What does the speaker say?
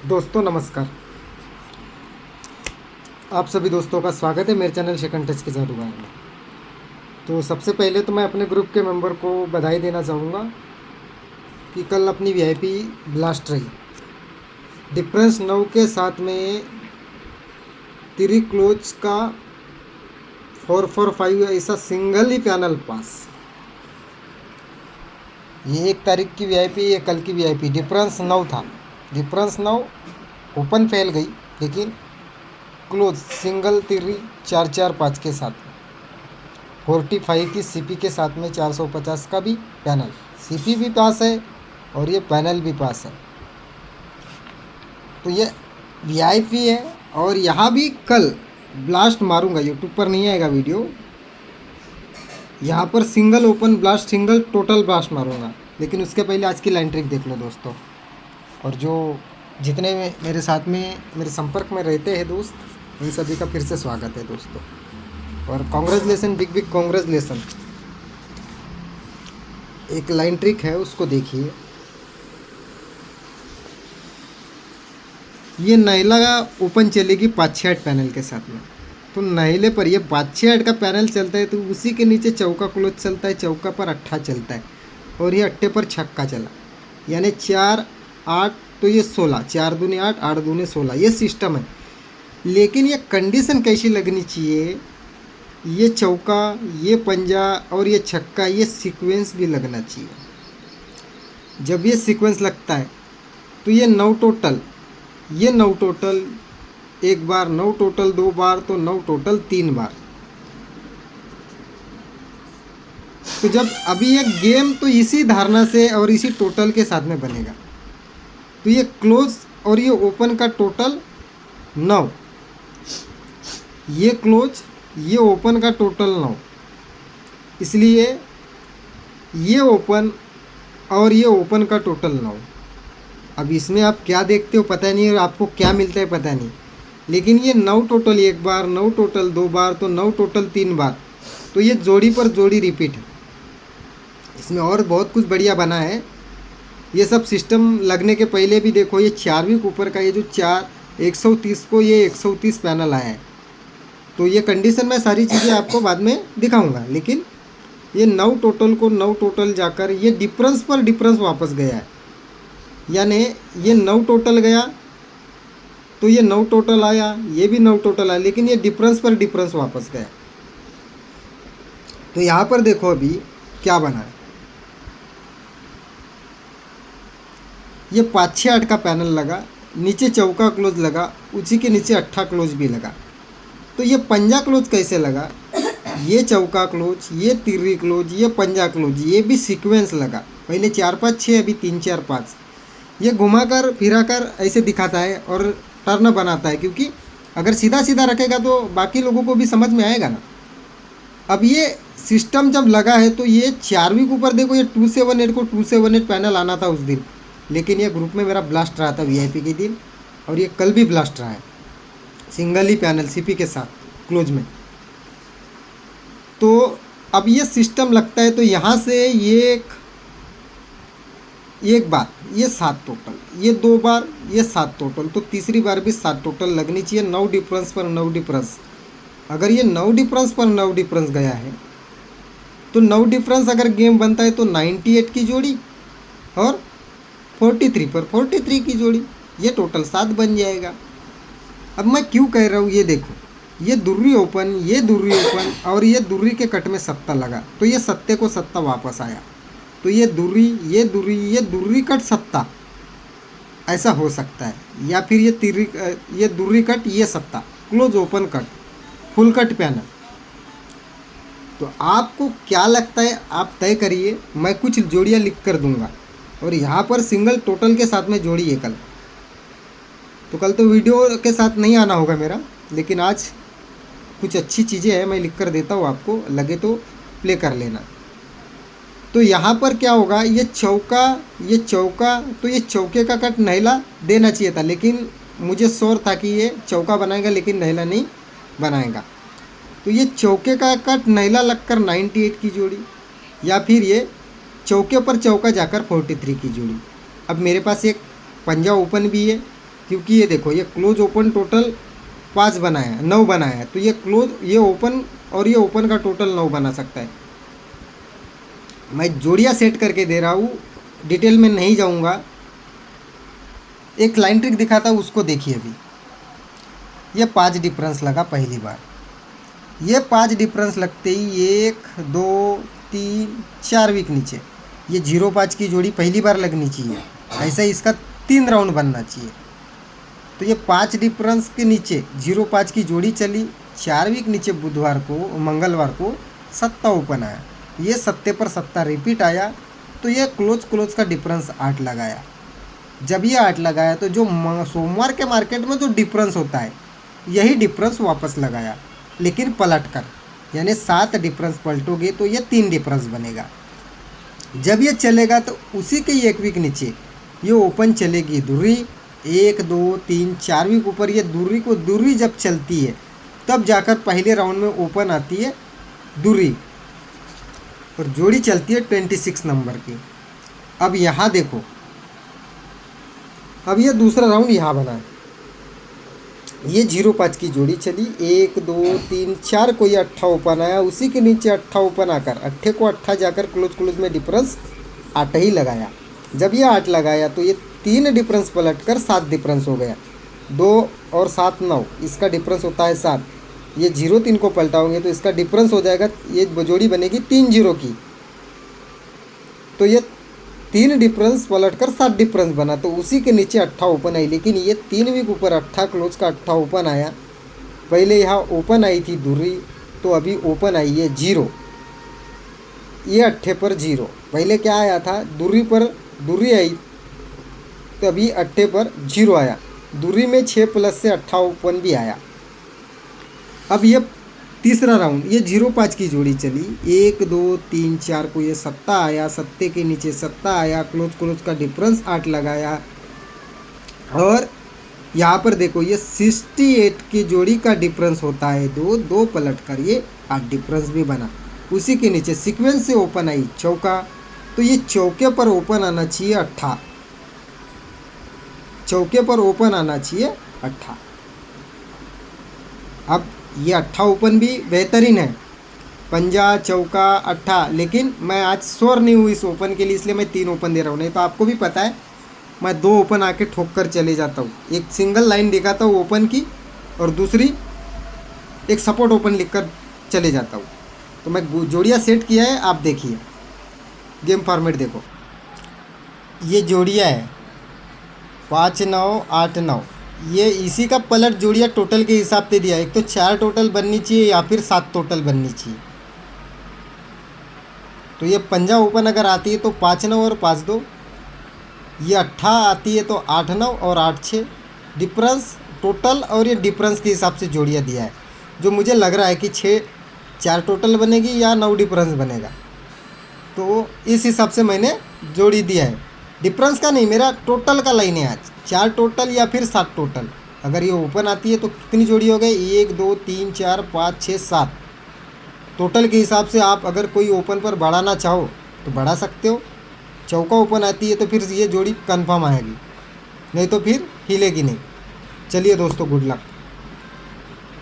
दोस्तों नमस्कार। आप सभी दोस्तों का स्वागत है मेरे चैनल सेकंड टच के जादूगर में। तो सबसे पहले तो मैं अपने ग्रुप के मेंबर को बधाई देना चाहूँगा कि कल अपनी वीआईपी ब्लास्ट रही। डिफरेंस 9 के साथ में तिरी क्लोज का 445 ऐसा सिंगल ही पैनल पास। ये 1 तारीख की वीआईपी, ये कल की वीआईपी। डिफरेंस 9 था, डिफरेंस 9 ओपन फैल गई, लेकिन क्लोज सिंगल तिरी 445 के साथ में 45 की सीपी के साथ में 450 का भी पैनल। सीपी भी पास है और ये पैनल भी पास है। तो ये वीआईपी है। और यहाँ भी कल ब्लास्ट मारूंगा, यूट्यूब पर नहीं आएगा वीडियो। यहाँ पर single open blast, single total blast मारूंगा। लेकिन उसके पहले आज की लाइन ट्रिक देख लो दोस्तों। और जो जितने मेरे साथ में मेरे संपर्क में रहते हैं दोस्त, उन सभी का फिर से स्वागत है दोस्तों। और कॉन्ग्रेचुलेसन, बिग बिग कॉन्ग्रेचुलेसन। एक लाइन ट्रिक है, उसको देखिए। ये नैला ओपन चलेगी 5-6 पैनल के साथ में। तो नैले पर ये 5-6 का पैनल चलता है, तो उसी के नीचे चौका क्लोज चलता है, चौका पर अट्ठा चलता है और ये अट्ठे पर छक्का चला, यानी 4-8, तो ये 16, 4 दूनी 8, 8 दूनी 16, ये सिस्टम है। लेकिन ये कंडीशन कैसी लगनी चाहिए, ये चौका, ये पंजा और ये छक्का, ये सीक्वेंस भी लगना चाहिए। जब ये सीक्वेंस लगता है तो ये 9 टोटल, ये 9 टोटल 1 बार, 9 टोटल 2 बार, तो 9 टोटल 3 बार। तो जब अभी ये गेम तो इसी धारणा से और इसी टोटल के साथ में बनेगा। तो ये क्लोज और ये ओपन का टोटल 9, ये क्लोज, ये ओपन का टोटल 9। इसलिए ये ओपन और ये ओपन का टोटल 9। अब इसमें आप क्या देखते हो पता नहीं, और आपको क्या मिलता है पता नहीं। लेकिन ये 9 टोटल 1 बार, 9 टोटल 2 बार, तो 9 टोटल 3 बार। तो ये जोड़ी पर जोड़ी रिपीट है। इसमें और बहुत कुछ बढ़िया बना है। ये सब सिस्टम लगने के पहले भी देखो, ये 4वीं के ऊपर का ये जो 130 को ये 130 पैनल आया है। तो ये कंडीशन में सारी चीज़ें आपको बाद में दिखाऊंगा। लेकिन ये 9 टोटल को 9 टोटल जाकर ये डिफरेंस पर डिफरेंस वापस गया है। यानी ये 9 टोटल गया तो ये 9 टोटल आया, ये भी 9 टोटल आया, लेकिन ये डिफरेंस पर डिफरेंस वापस गया। तो यहाँ पर देखो अभी क्या बना है। ये 5-6-8 का पैनल लगा, नीचे चौका क्लोज लगा, उसी के नीचे अट्ठा क्लोज भी लगा। तो ये पंजा क्लोज कैसे लगा, ये चौका क्लोज, ये तिर्री क्लोज, ये पंजा क्लोज, ये भी सीक्वेंस लगा। पहले 4-5-6, अभी 3-4-5। ये घुमाकर फिराकर ऐसे दिखाता है और टर्न बनाता है, क्योंकि अगर सीधा सीधा रखेगा तो बाकी लोगों को भी समझ में आएगा ना। अब ये सिस्टम जब लगा है तो ये 4वीं के ऊपर देखो, ये 278 को 278 पैनल आना था उस दिन। लेकिन ये ग्रुप में मेरा ब्लास्ट रहा था वीआईपी के दिन, और ये कल भी ब्लास्ट रहा है सिंगल ही पैनल सीपी के साथ क्लोज में। तो अब ये सिस्टम लगता है, तो यहाँ से ये एक बार ये 7 टोटल, ये 2 बार ये 7 टोटल, तो तीसरी बार भी 7 टोटल लगनी चाहिए। 9 डिफरेंस पर 9 डिफरेंस। अगर ये 9 डिफरेंस पर 9 डिफरेंस गया है तो 9 डिफरेंस अगर गेम बनता है तो 98 की जोड़ी और 43 पर 43 की जोड़ी, ये टोटल 7 बन जाएगा। अब मैं क्यों कह रहा हूँ, ये देखो, ये दुर्री ओपन, ये दुर्री ओपन और ये दुर्री के कट में सत्ता लगा, तो ये सत्ते को सत्ता वापस आया। तो ये दुर्री, ये दुर्री, ये दुर्री कट सत्ता, ऐसा हो सकता है। या फिर ये तिर्री, ये दुर्री कट, ये सत्ता, close open cut, full cut panel. तो आपको क्या लगता है आप तय करिए। मैं कुछ जोड़ियाँ लिख कर दूंगा, और यहाँ पर सिंगल टोटल के साथ में जोड़ी है कल। तो कल तो वीडियो के साथ नहीं आना होगा मेरा, लेकिन आज कुछ अच्छी चीज़ें हैं, मैं लिख कर देता हूँ आपको, लगे तो प्ले कर लेना। तो यहाँ पर क्या होगा, ये चौका, ये चौका, तो ये चौके का कट नैला देना चाहिए था, लेकिन मुझे शोर था कि ये चौका बनाएगा लेकिन नैला नहीं बनाएगा। तो ये चौके का कट नैला लगकर 98 की जोड़ी, या फिर ये चौके पर चौका जाकर 43 की जोड़ी। अब मेरे पास एक पंजा ओपन भी है क्योंकि ये देखो ये क्लोज ओपन टोटल 5 बनाया, 9 बनाया, तो ये क्लोज, ये ओपन और ये ओपन का टोटल 9 बना सकता है। मैं जोड़ियाँ सेट करके दे रहा हूँ, डिटेल में नहीं जाऊँगा। एक लाइन ट्रिक दिखाता हूँ, उसको देखिए। अभी ये 5 डिफरेंस लगा पहली बार, ये 5 डिफरेंस लगते ही 1 2 3 4 वीक नीचे ये 0-5 की जोड़ी पहली बार लगनी चाहिए। ऐसा इसका 3 राउंड बनना चाहिए। तो ये 5 डिफरेंस के नीचे 0-5 की जोड़ी चली, 4 वीक नीचे बुधवार को, मंगलवार को सत्ता ओपन आया, ये सत्ते पर सत्ता रिपीट आया, तो ये क्लोज का डिफरेंस 8 लगाया। जब ये 8 लगाया तो जो सोमवार के मार्केट में जो डिफरेंस होता है यही डिफरेंस वापस लगाया, लेकिन पलट कर, यानी 7 डिफरेंस पलटोगे तो ये 3 डिफरेंस बनेगा। जब ये चलेगा तो उसी के 1 वीक नीचे ये ओपन चलेगी दूरी, 1 2 3 4 वीक ऊपर ये दूरी जब चलती है तब जाकर पहले राउंड में ओपन आती है दूरी, और जोड़ी चलती है 26 नंबर की। अब यहाँ देखो, अब ये दूसरा राउंड यहाँ बना है, ये 0-5 की जोड़ी चली, 1 2 3 4 को ये 8 ओपन आया, उसी के नीचे 8 ओपन आकर 8 को 8 जाकर क्लोज में डिफरेंस 8 ही लगाया। जब ये 8 लगाया तो ये 3 डिफरेंस पलट कर 7 डिफरेंस हो गया, 2 और 7 9, इसका डिफरेंस होता है 7। ये 0 3 को पलटाओगे तो इसका डिफरेंस हो जाएगा, ये जोड़ी बनेगी 3 0 की, तो ये 3 डिफरेंस पलट कर 7 डिफरेंस बना, तो उसी के नीचे 8 ओपन आई। लेकिन ये 3 वीक ऊपर 8 क्लोज का 8 ओपन आया, पहले यहाँ ओपन आई थी दूरी, तो अभी ओपन आई है 0, ये 8 पर 0, पहले क्या आया था दूरी पर दूरी आई, तो अभी 8 पर 0 आया, दूरी में 6 प्लस से 8 ओपन भी आया। अब ये तीसरा राउंड, ये 0-5 की जोड़ी चली, 1 2 3 4 को ये सत्ता आया, सत्ते के नीचे सत्ता आया, क्लोज का डिफरेंस 8 लगाया, और यहाँ पर देखो ये 68 की जोड़ी का डिफरेंस होता है 2 पलट कर ये 8 डिफरेंस भी बना। उसी के नीचे सीक्वेंस से ओपन आई चौका, तो ये चौके पर ओपन आना चाहिए 8, चौके पर ओपन आना चाहिए 8। अब ये 8 ओपन भी बेहतरीन है, पंजा चौका 8, लेकिन मैं आज श्योर नहीं हूँ इस ओपन के लिए, इसलिए मैं 3 ओपन दे रहा हूँ। नहीं तो आपको भी पता है मैं 2 ओपन आके ठोक कर चले जाता हूँ, एक सिंगल लाइन दिखाता हूँ ओपन की, और दूसरी एक सपोर्ट ओपन लिखकर चले जाता हूँ। तो मैं जोड़ियाँ सेट किया है, आप देखिए गेम फॉर्मेट देखो, ये जोड़ियाँ है 5 9 8 9, ये इसी का पलट जोड़ियाँ टोटल के हिसाब से दिया है। एक तो 4 टोटल बननी चाहिए या फिर 7 टोटल बननी चाहिए। तो ये पंजा ओपन अगर आती है तो 5 9 और 5 2, ये 8 आती है तो 8 9 और 8 6, डिफरेंस टोटल और ये डिफरेंस के हिसाब से जोड़ियाँ दिया है, जो मुझे लग रहा है कि 4 टोटल बनेगी या 9 डिफरेंस बनेगा। तो इस हिसाब से मैंने जोड़ी दिया है, डिफरेंस का नहीं, मेरा टोटल का लाइन है आज, 4 टोटल या फिर 7 टोटल। अगर ये ओपन आती है तो कितनी जोड़ी हो गई, 1 2 3 4 5 6 7, टोटल के हिसाब से आप अगर कोई ओपन पर बढ़ाना चाहो तो बढ़ा सकते हो। चौका ओपन आती है तो फिर ये जोड़ी कंफर्म आएगी, नहीं तो फिर हिलेगी नहीं। चलिए दोस्तों, गुड लक।